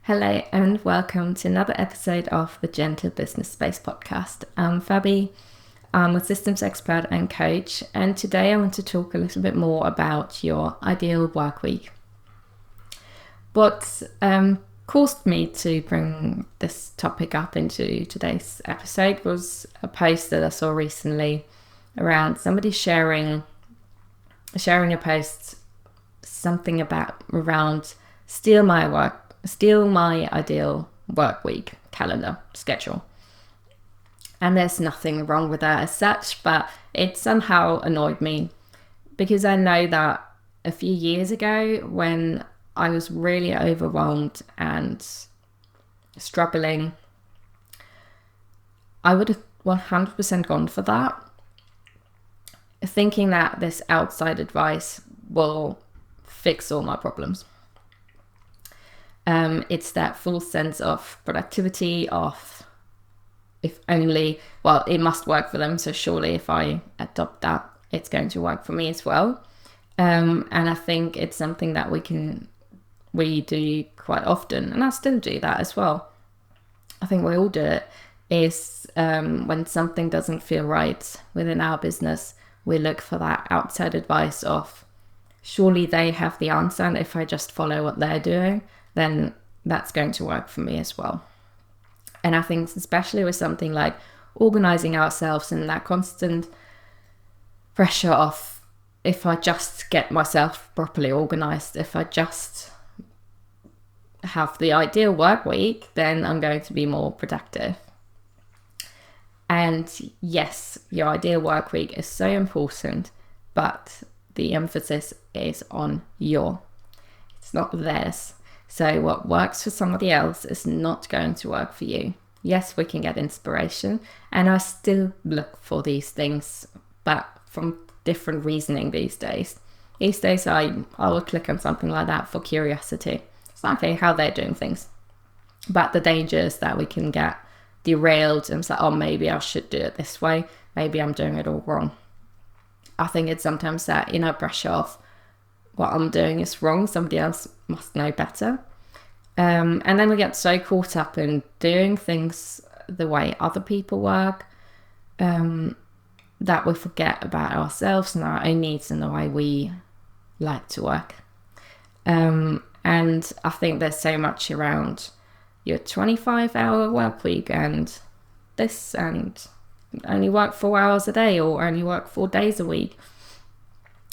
Hello and welcome to another episode of the Gentle Business Space podcast. I'm Fabi, I'm a systems expert and coach, and today I want to talk a little bit more about your ideal work week. What caused me to bring this topic up into today's episode was a post that I saw recently around somebody sharing a post, something around steal my ideal work week calendar schedule. And there's nothing wrong with that as such, but it somehow annoyed me because I know that a few years ago when I was really overwhelmed and struggling, I would have 100% gone for that, thinking that this outside advice will fix all my problems. It's that full sense of productivity, of if only, well, it must work for them, so surely if I adopt that, it's going to work for me as well. And I think it's something that we do quite often, and I still do that as well. I think we all do it, is when something doesn't feel right within our business, we look for that outside advice of surely they have the answer, and if I just follow what they're doing, then that's going to work for me as well. And I think especially with something like organizing ourselves and that constant pressure of if I just get myself properly organized, if I just have the ideal work week, then I'm going to be more productive. And yes, your ideal work week is so important, but the emphasis is on it's not theirs. So what works for somebody else is not going to work for you. Yes, we can get inspiration, and I still look for these things, but from different reasoning these days. These days I will click on something like that for curiosity. It's not okay how they're doing things, but the danger is that we can get derailed and say, oh, maybe I should do it this way. Maybe I'm doing it all wrong. I think it's sometimes that inner pressure of what I'm doing is wrong, somebody else must know better. And then we get so caught up in doing things the way other people work that we forget about ourselves and our own needs and the way we like to work. And I think there's so much around your 25-hour work week and this, and only work 4 hours a day or only work 4 days a week.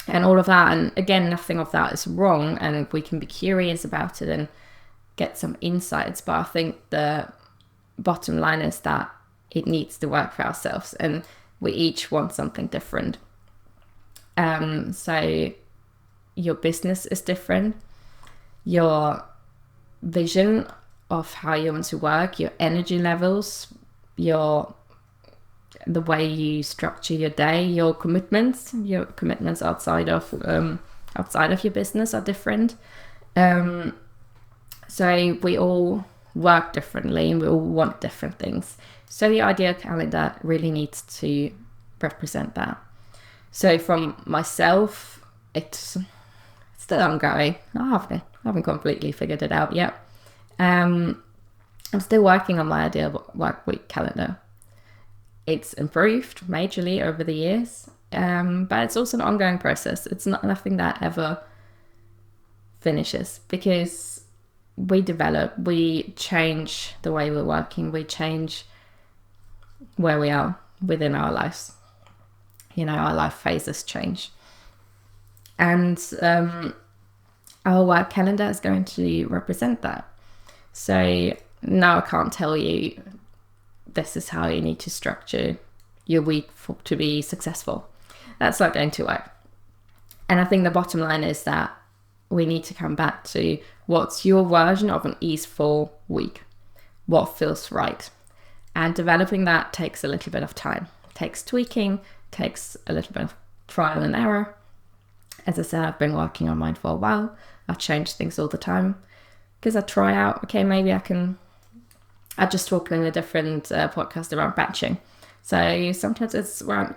And all of that, and again, nothing of that is wrong, and we can be curious about it and get some insights, but I think the bottom line is that it needs to work for ourselves, and we each want something different. So your business is different, your vision of how you want to work, your energy levels, the way you structure your day, your commitments outside of your business are different. So we all work differently and we all want different things. So the ideal calendar really needs to represent that. So from myself, it's still ongoing. I haven't completely figured it out yet. I'm still working on my ideal work week calendar. It's improved majorly over the years, but it's also an ongoing process. It's not nothing that ever finishes because we develop, we change the way we're working, we change where we are within our lives. Our life phases change. And our work calendar is going to represent that. So now I can't tell you this is how you need to structure your week to be successful. That's not going to work. And I think the bottom line is that we need to come back to what's your version of an easeful week, what feels right. And developing that takes a little bit of time. It takes tweaking, takes a little bit of trial and error. As I said, I've been working on mine for a while. I change things all the time because I try out, okay, maybe I just talked in a different podcast around batching. So sometimes it's around,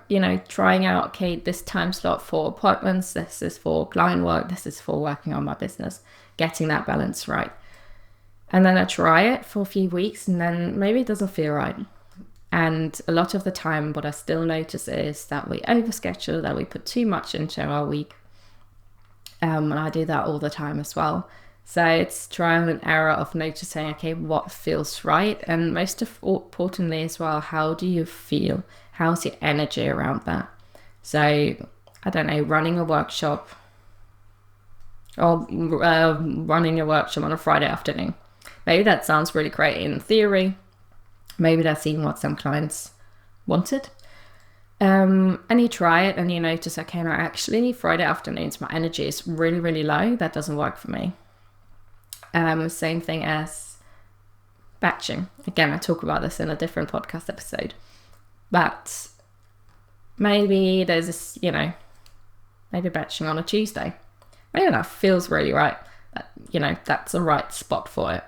trying out, okay, this time slot for appointments, this is for client work, this is for working on my business, getting that balance right. And then I try it for a few weeks and then maybe it doesn't feel right. And a lot of the time, what I still notice is that we overschedule, that we put too much into our week. And I do that all the time as well. So it's trial and error of noticing, okay, what feels right? And most importantly as well, how do you feel? How's your energy around that? So, I don't know, running a workshop or running a workshop on a Friday afternoon. Maybe that sounds really great in theory. Maybe that's even what some clients wanted. And you try it and you notice, okay, no, actually Friday afternoons, my energy is really, really low. That doesn't work for me. Same thing as batching. Again, I talk about this in a different podcast episode. But maybe there's this, maybe batching on a Tuesday. Maybe that feels really right. That's the right spot for it.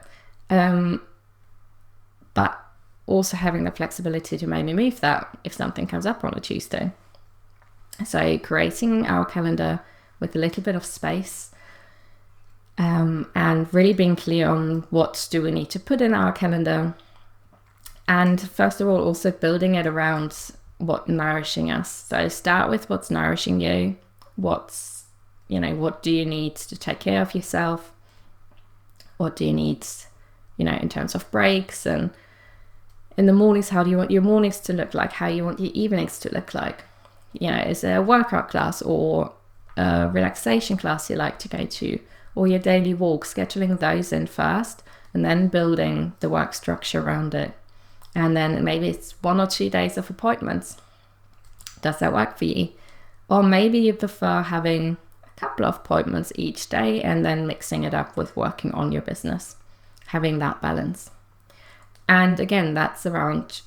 But also having the flexibility to maybe move that if something comes up on a Tuesday. So creating our calendar with a little bit of space, and really being clear on what do we need to put in our calendar. And first of all, also building it around what's nourishing us. So start with what's nourishing you. What do you need to take care of yourself? What do you need, in terms of breaks? And in the mornings, how do you want your mornings to look like? How you want your evenings to look like? Is there a workout class or a relaxation class you like to go to? Or your daily walk, scheduling those in first and then building the work structure around it. And then maybe it's 1 or 2 days of appointments. Does that work for you? Or maybe you prefer having a couple of appointments each day and then mixing it up with working on your business, having that balance. And again, that's around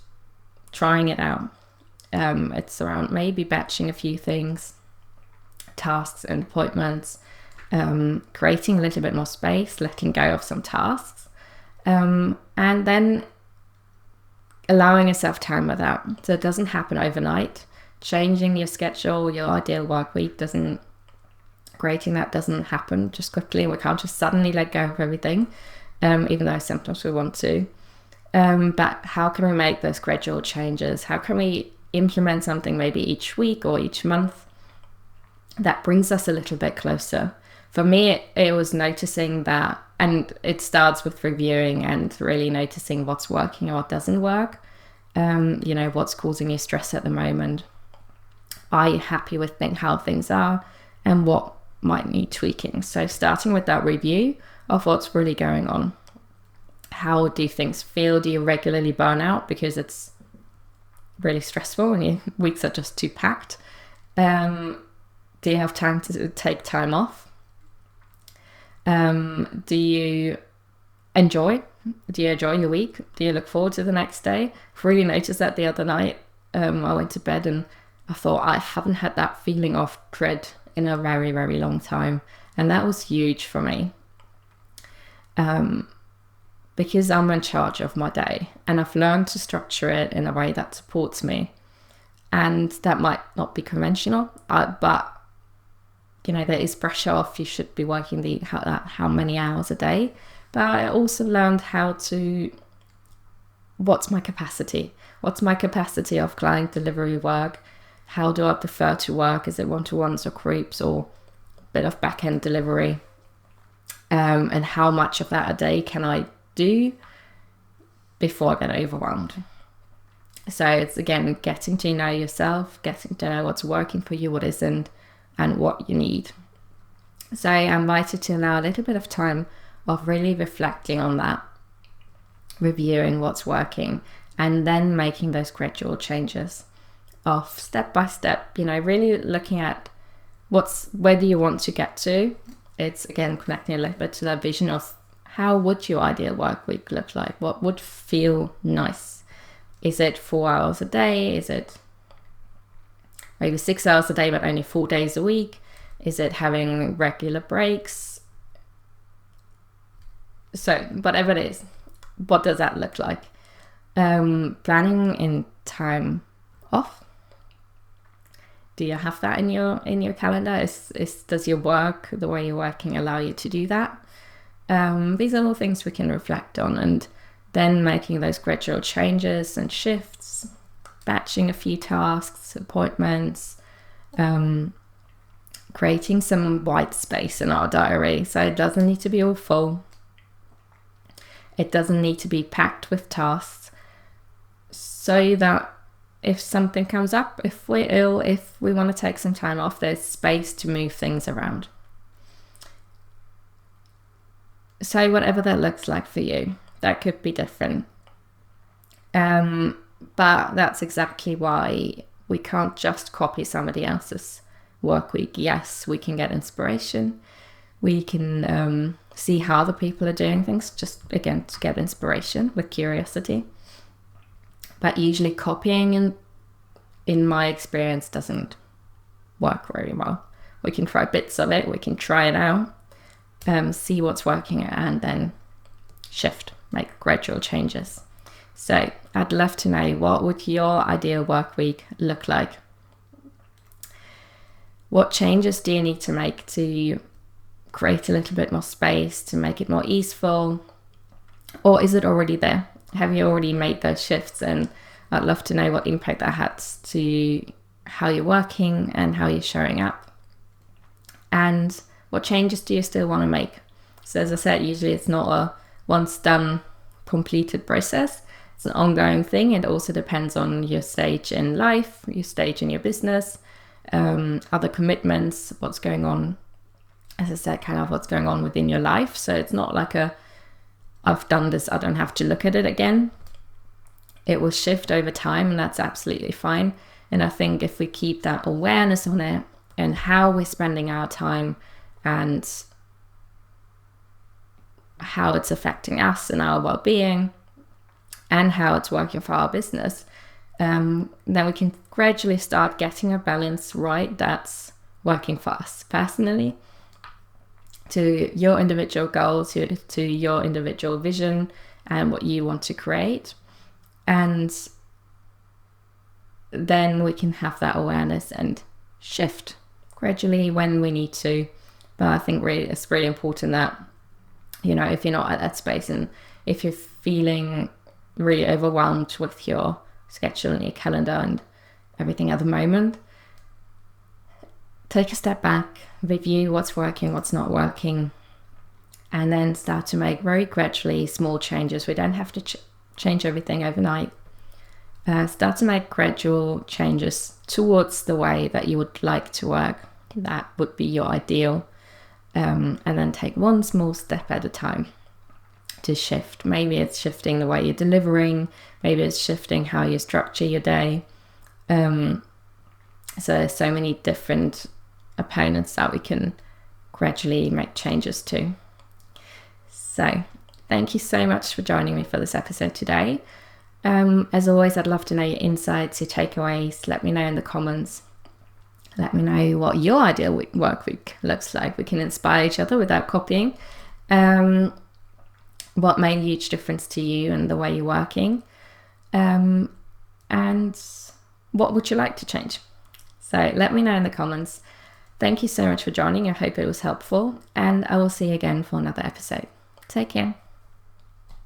trying it out. It's around maybe batching a few things, tasks and appointments, creating a little bit more space, letting go of some tasks, and then allowing yourself time with that. So it doesn't happen overnight. Changing your schedule, your ideal work week creating that doesn't happen just quickly. We can't just suddenly let go of everything, even though sometimes we want to. But how can we make those gradual changes? How can we implement something maybe each week or each month that brings us a little bit closer? For me, it was noticing that, and it starts with reviewing and really noticing what's working and what doesn't work. What's causing you stress at the moment. Are you happy with how things are, and what might need tweaking? So starting with that review of what's really going on. How do things feel? Do you regularly burn out because it's really stressful and your weeks are just too packed? Do you have time to take time off? Do you enjoy your week? Do you look forward to the next day? I really noticed that the other night. I went to bed and I thought, I haven't had that feeling of dread in a very, very long time. And that was huge for me. Because I'm in charge of my day and I've learned to structure it in a way that supports me. And that might not be conventional, but there is pressure of you should be working how many hours a day. But I also learned what's my capacity? What's my capacity of client delivery work? How do I prefer to work? Is it one-to-ones or groups or a bit of back-end delivery? And how much of that a day can I do before I get overwhelmed? So it's, again, getting to know yourself, getting to know what's working for you, what isn't, and what you need. So I invited to allow a little bit of time of really reflecting on that, reviewing what's working, and then making those gradual changes of step by step, really looking at where do you want to get to. It's, again, connecting a little bit to that vision of how would your ideal work week look like? What would feel nice? Is it 4 hours a day? Is it maybe 6 hours a day, but only 4 days a week? Is it having regular breaks? So whatever it is, what does that look like? Planning in time off. Do you have that in your calendar? Does your work, the way you're working, allow you to do that? These are all things we can reflect on, and then making those gradual changes and shifts, batching a few tasks, appointments, creating some white space in our diary. So it doesn't need to be all full. It doesn't need to be packed with tasks, so that if something comes up, if we're ill, if we want to take some time off, there's space to move things around. So whatever that looks like for you, that could be different. But that's exactly why we can't just copy somebody else's work week. Yes, we can get inspiration. We can see how other people are doing things, just again to get inspiration with curiosity. But usually copying, in my experience, doesn't work very well. We can try bits of it, we can try it out, see what's working, and then shift, make gradual changes. So I'd love to know, what would your ideal work week look like? What changes do you need to make to create a little bit more space, to make it more easeful? Or is it already there? Have you already made those shifts? And I'd love to know what impact that has to how you're working and how you're showing up. And what changes do you still want to make? So as I said, usually it's not a once done, completed process. It's an ongoing thing. It also depends on your stage in life, your stage in your business, other commitments, what's going on. As I said, kind of what's going on within your life. So it's not like I've done this, I don't have to look at it again. It will shift over time, and that's absolutely fine. And I think if we keep that awareness on it and how we're spending our time and how it's affecting us and our well-being and how it's working for our business, then we can gradually start getting a balance right that's working for us personally, to your individual goals, to your individual vision and what you want to create. And then we can have that awareness and shift gradually when we need to. But I think really it's really important that, if you're not at that space, and if you're feeling really overwhelmed with your schedule and your calendar and everything at the moment, take a step back, review what's working, what's not working, and then start to make very gradually small changes. We don't have to change everything overnight. Start to make gradual changes towards the way that you would like to work. That would be your ideal. And then take one small step at a time to shift. Maybe it's shifting the way you're delivering. Maybe it's shifting how you structure your day. So there's so many different opponents that we can gradually make changes to. So thank you so much for joining me for this episode today. As always, I'd love to know your insights, your takeaways. Let me know in the comments. Let me know what your ideal work week looks like. We can inspire each other without copying. What made a huge difference to you and the way you're working. And what would you like to change? So let me know in the comments. Thank you so much for joining. I hope it was helpful. And I will see you again for another episode. Take care.